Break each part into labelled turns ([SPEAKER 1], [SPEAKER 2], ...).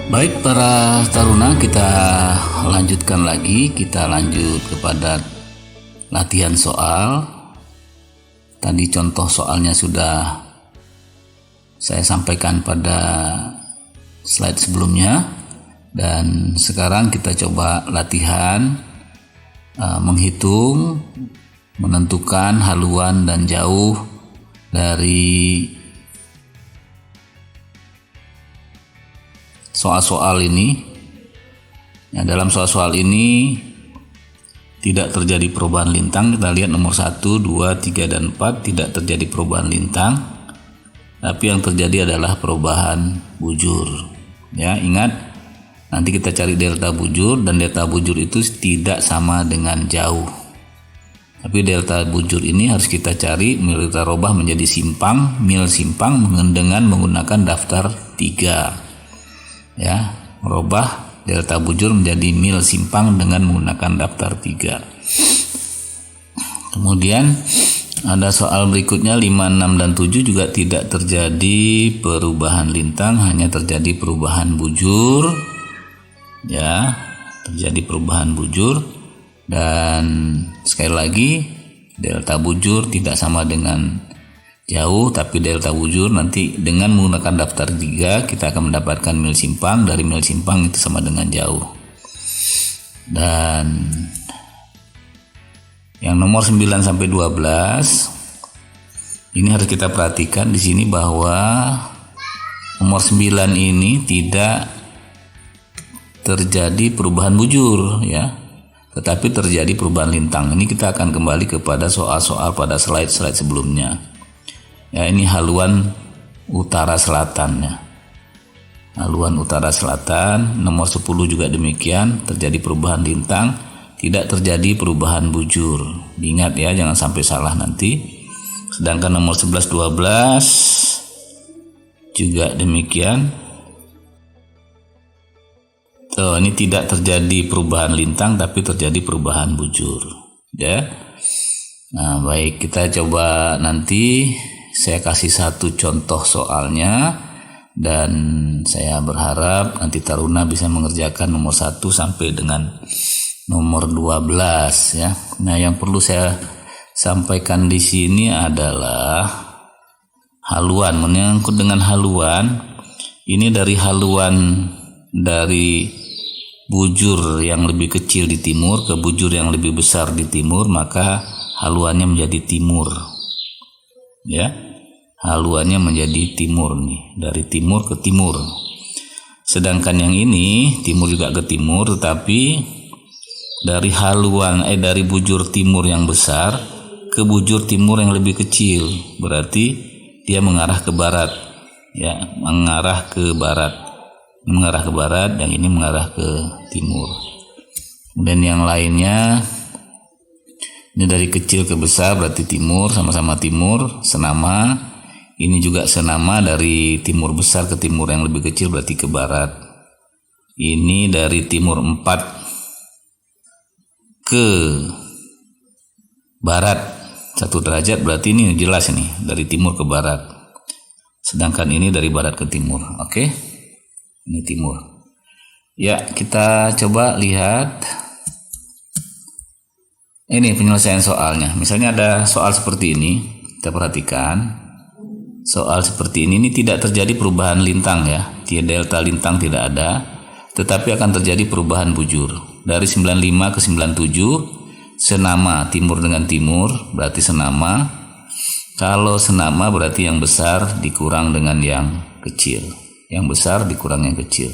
[SPEAKER 1] Baik para taruna, kita lanjutkan lagi. Kita lanjut kepada latihan soal. Tadi contoh soalnya sudah saya sampaikan pada slide sebelumnya. Dan sekarang kita coba latihan menghitung, menentukan haluan dan jauh dari soal-soal ini. Ya, dalam soal-soal ini tidak terjadi perubahan lintang. Kita lihat nomor 1, 2, 3, dan 4 tidak terjadi perubahan lintang, tapi yang terjadi adalah perubahan bujur. Ya, ingat, nanti kita cari delta bujur, dan delta bujur itu tidak sama dengan jauh. Tapi delta bujur ini harus kita cari, kita rubah menjadi simpang, mil simpang dengan menggunakan daftar 3. Ya, merubah delta bujur menjadi mil simpang dengan menggunakan daftar 3. Kemudian ada soal berikutnya 5, 6, dan 7 juga tidak terjadi perubahan lintang, hanya terjadi perubahan bujur. Ya, terjadi perubahan bujur. Dan sekali lagi, delta bujur tidak sama dengan jauh, tapi delta bujur nanti dengan menggunakan daftar 3 kita akan mendapatkan mil simpang. Dari mil simpang itu sama dengan jauh. Dan yang nomor 9 sampai 12 ini harus kita perhatikan di sini bahwa nomor 9 ini tidak terjadi perubahan bujur, ya, tetapi terjadi perubahan lintang. Ini kita akan kembali kepada soal-soal pada slide-slide sebelumnya. Ya, ini haluan utara selatannya. Haluan utara selatan nomor 10 juga demikian, terjadi perubahan lintang, tidak terjadi perubahan bujur. Ingat ya, jangan sampai salah nanti. Sedangkan nomor 11, 12 juga demikian. Tuh, ini tidak terjadi perubahan lintang tapi terjadi perubahan bujur, ya. Nah, baik, kita coba nanti. Saya kasih satu contoh soalnya, dan saya berharap nanti taruna bisa mengerjakan nomor 1 sampai dengan nomor 12 ya. Nah, yang perlu saya sampaikan di sini adalah haluan. Menyangkut dengan haluan, ini dari haluan dari bujur yang lebih kecil di timur ke bujur yang lebih besar di timur, maka haluannya menjadi timur. Ya, haluannya menjadi timur nih, dari timur ke timur. Sedangkan yang ini timur juga ke timur, tetapi dari haluan dari bujur timur yang besar ke bujur timur yang lebih kecil, berarti dia mengarah ke barat. Ya, mengarah ke barat. Ini mengarah ke barat dan ini mengarah ke timur. Dan yang lainnya ini dari kecil ke besar, berarti timur, sama-sama timur, senama. Ini juga senama, dari timur besar ke timur yang lebih kecil berarti ke barat. Ini dari timur 4 ke barat 1 derajat, berarti ini jelas nih dari timur ke barat. Sedangkan ini dari barat ke timur. Oke, ini timur. Ya, kita coba lihat. Ini penyelesaian soalnya. Misalnya ada soal seperti ini, kita perhatikan. Soal seperti ini tidak terjadi perubahan lintang ya. Delta lintang tidak ada, tetapi akan terjadi perubahan bujur. Dari 95 ke 97 senama, timur dengan timur berarti senama. Kalau senama berarti yang besar dikurang dengan yang kecil. Yang besar dikurang yang kecil.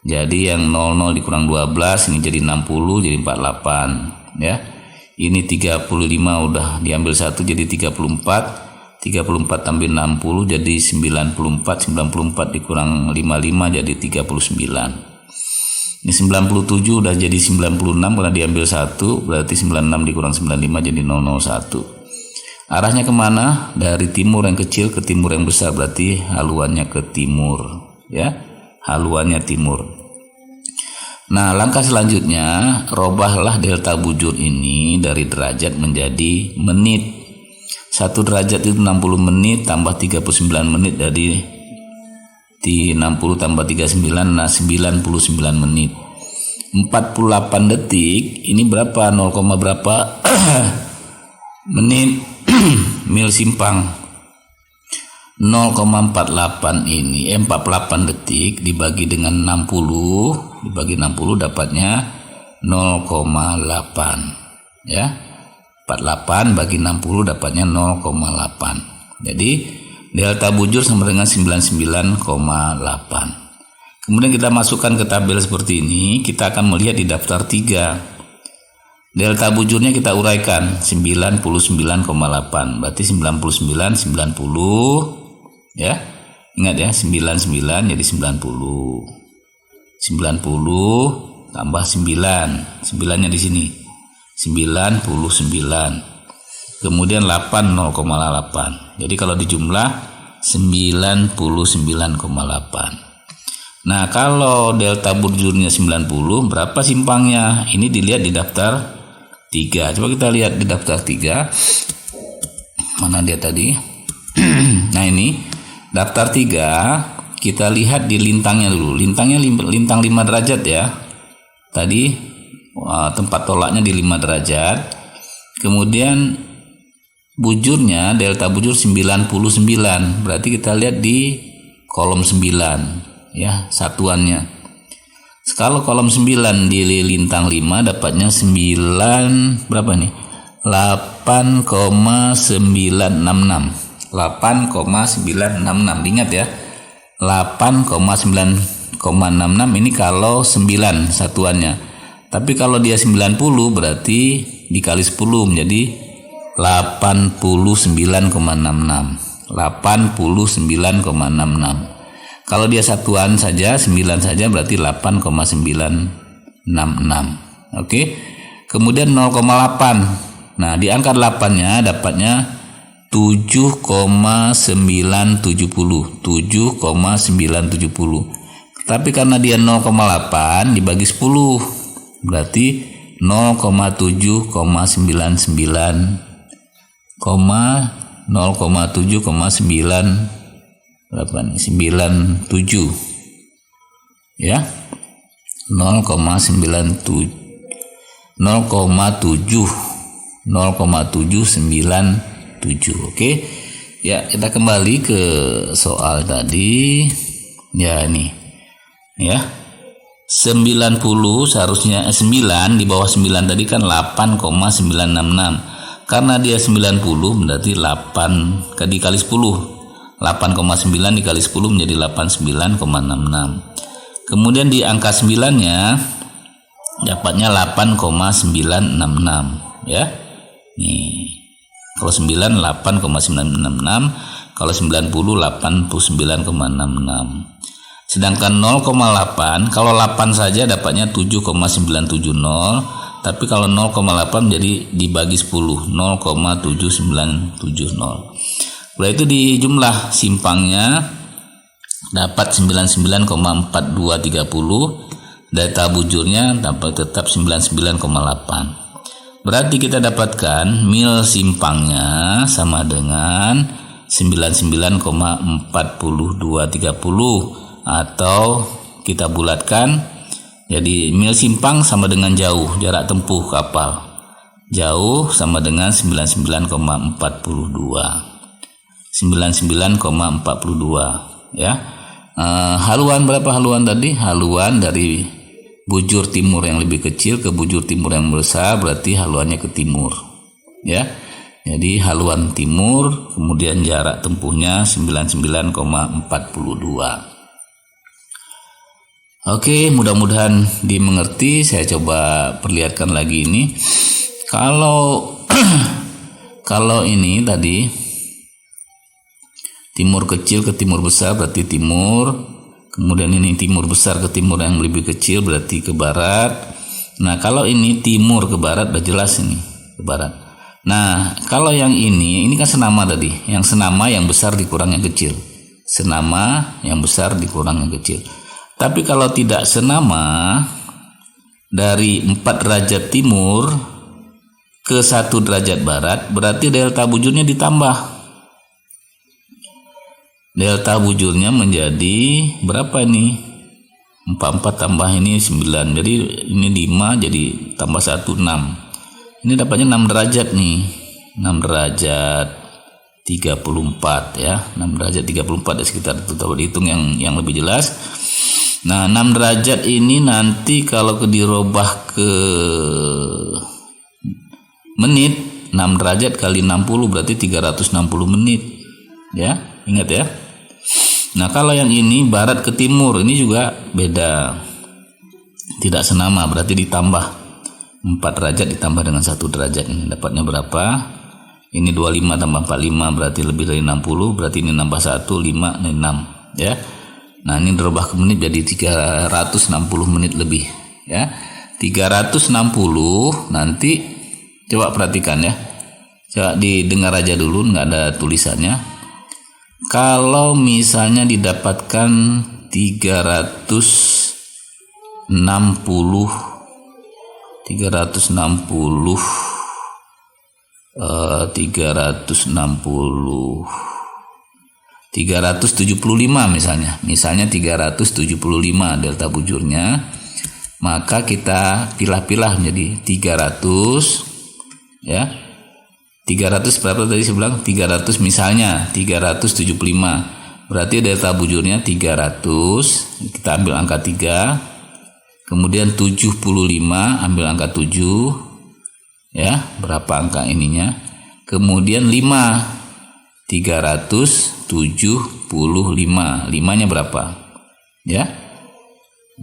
[SPEAKER 1] Jadi yang 00 dikurang 12 ini jadi 60, jadi 48 ya. Ini 35 udah diambil 1 jadi 34. 34 tambah 60 jadi 94. 94 dikurang 55 jadi 39. Ini 97 udah jadi 96 karena diambil 1, berarti 96 dikurang 95 jadi 001. Arahnya kemana? Dari timur yang kecil ke timur yang besar, berarti haluannya ke timur ya. Haluannya timur. Nah, langkah selanjutnya, robahlah delta bujur ini dari derajat menjadi menit. 1 derajat itu 60 menit tambah 39 menit dari 60 tambah 39, nah 99 menit. 48 detik ini berapa? 0, berapa menit mil simpang. 0,48 ini 48 detik dibagi dengan 60, dapatnya 0,8 ya. 48 bagi 60 dapatnya 0,8. Jadi delta bujur sama dengan 99,8. Kemudian kita masukkan ke tabel seperti ini, kita akan melihat di daftar 3. Delta bujurnya kita uraikan 99,8, berarti 99 90 ya. Ingat ya, 99 jadi 90. 90 tambah 9. 9-nya di sini. 99. Kemudian 8 0,8. Jadi kalau dijumlah 99,8. Nah, kalau delta bujurnya 90, berapa simpangnya? Ini dilihat di daftar 3. Coba kita lihat di daftar 3. Mana dia tadi? Nah, ini daftar 3, kita lihat di lintangnya dulu. Lintangnya lintang 5 derajat ya. Tadi tempat tolaknya di 5 derajat. Kemudian bujurnya, delta bujur 99. Berarti kita lihat di kolom 9 ya, satuannya. Kalau kolom 9 di lintang 5 dapatnya 9 berapa nih? 8,966. 8,966. Ingat ya. 8,966 ini kalau 9 satuannya. Tapi kalau dia 90 berarti dikali 10 menjadi 89,66. 89,66. Kalau dia satuan saja 9 saja berarti 8,966. Oke. Kemudian 0,8. Nah, diangkat 8-nya dapatnya 7,970. 7,970. Tapi karena dia 0,8 dibagi 10 berarti 0,7,9 berapa nih? 97 ya. 0,797. Oke. Ya, kita kembali ke soal tadi. Ya, ini. Ya. 90 seharusnya 9 di bawah 9 tadi kan 8,966. Karena dia 90 berarti 8 dikali 10. 8,9 dikali 10 menjadi 89,66. Kemudian di angka 9-nya dapatnya 8,966 ya. Nih. Kalau 9 8,966, kalau 90 89,66. Sedangkan 0,8 kalau 8 saja dapatnya 7,970, tapi kalau 0,8 jadi dibagi 10 0,7970. Setelah itu dijumlah simpangnya dapat 99,4230, data bujurnya dapat tetap 99,8. Berarti kita dapatkan mil simpangnya sama dengan 99,4230, atau kita bulatkan jadi mil simpang sama dengan jauh, jarak tempuh kapal. Jauh sama dengan 99,42. 99,42 ya. Haluan berapa haluan tadi? Haluan dari bujur timur yang lebih kecil ke bujur timur yang besar berarti haluannya ke timur ya. Jadi haluan timur, kemudian jarak tempuhnya 99,42. Oke, mudah-mudahan dimengerti. Saya coba perlihatkan lagi ini. Kalau ini tadi timur kecil ke timur besar berarti timur. Kemudian ini timur besar ke timur yang lebih kecil berarti ke barat. Nah, kalau ini timur ke barat udah jelas ini ke barat. Nah, kalau yang ini kan senama tadi. Yang senama yang besar dikurang yang kecil. Senama yang besar dikurang yang kecil. Tapi kalau tidak senama, dari 4 derajat timur ke 1 derajat barat berarti delta bujurnya ditambah. delta bujurnya menjadi berapa ini? 44 tambah ini 9. Jadi ini 5, jadi tambah 1 6. Ini dapatnya 6 derajat nih. 6 derajat 34 ya. 6 derajat 34 di sekitar itu. Coba dihitung yang lebih jelas. Nah, 6 derajat ini nanti kalau dirubah ke menit, 6 derajat kali 60 berarti 360 menit. Ya, ingat ya. Nah, kalau yang ini barat ke timur, ini juga beda. Tidak senama, berarti ditambah 4 derajat ditambah dengan 1 derajat. Ini dapatnya berapa? Ini 25 tambah 45 berarti lebih dari 60, berarti ini nambah 1, 5, ini 6 ya. Nah, ini dirubah ke menit jadi 360 menit lebih ya. 360 nanti coba perhatikan ya. Coba didengar aja dulu, nggak ada tulisannya. Kalau misalnya didapatkan 360 375 misalnya 375 delta bujurnya, maka kita pilah-pilah menjadi 300 ya. 300 berapa tadi saya bilang? 300 misalnya 375. Berarti delta bujurnya 300. Kita ambil angka 3. Kemudian 75 ambil angka 7. Ya, berapa angka ininya? Kemudian 5. 375. 5-nya berapa? Ya.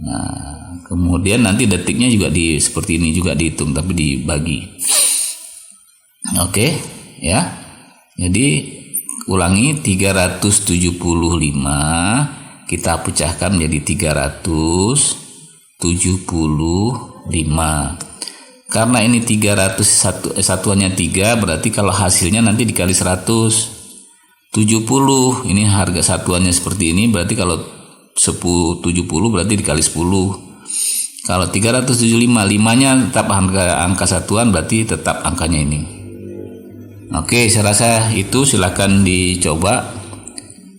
[SPEAKER 1] Nah, kemudian nanti detiknya juga seperti ini juga dihitung tapi dibagi. Oke, ya. Jadi ulangi 375 kita pecahkan menjadi 375. Karena ini 300 satuannya 3, berarti kalau hasilnya nanti dikali 170. Ini harga satuannya seperti ini, berarti kalau 70 berarti dikali 10. Kalau 375, 5-nya tetap angka satuan, berarti tetap angkanya ini. Oke, saya rasa itu, silakan dicoba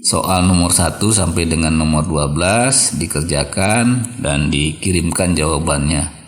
[SPEAKER 1] soal nomor 1 sampai dengan nomor 12 dikerjakan dan dikirimkan jawabannya.